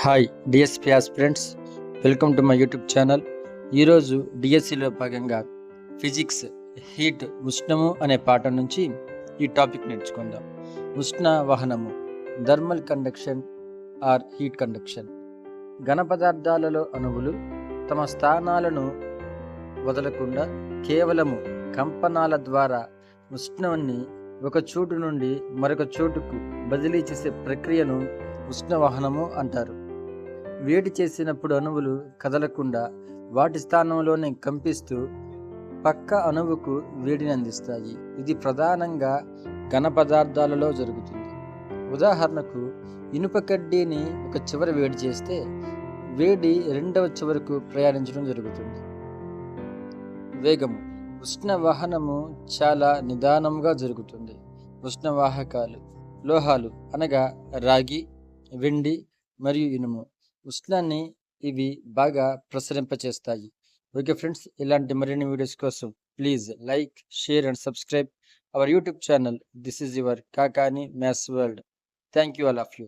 Hi DSP aspirants, welcome to my YouTube channel. ఈరోజు డిఎస్సిలో భాగంగా ఫిజిక్స్ హీట్ ఉష్ణము అనే పాఠం నుంచి ఈ టాపిక్ నేర్చుకుందాం. ఉష్ణ వహనము, thermal conduction or heat conduction. ఘన పదార్థాలలో అణువులు తమ స్థానాలను వదలకుండా కేవలము కంపనాల ద్వారా ఉష్ణాన్ని ఒక చోటు నుండి మరొక చోటుకు బదిలీ చేసే ప్రక్రియను ఉష్ణవహనము అంటారు. వేడి చేసినప్పుడు అణువులు కదలకుండా వాటి స్థానంలోనే కంపిస్తూ పక్క అణువుకు వేడిని అందిస్తాయి. ఇది ప్రధానంగా ఘన పదార్థాలలో జరుగుతుంది. ఉదాహరణకు, ఇనుప కడ్డీని ఒక చివర వేడి చేస్తే వేడి రెండవ చివరకు ప్రయాణించడం జరుగుతుంది. వేగము, ఉష్ణవహనము చాలా నిదానంగా జరుగుతుంది. ఉష్ణవాహకాలు, లోహాలు అనగా రాగి, వెండి మరియు ఇనుము ఉష్ణాన్ని ఇవి బాగా ప్రసరింపచేస్తాయి. ఓకే ఫ్రెండ్స్, ఇలాంటి మరిన్ని వీడియోస్ కోసం please like, share and subscribe our YouTube channel. This is your Kakani maths world. Thank you all of you.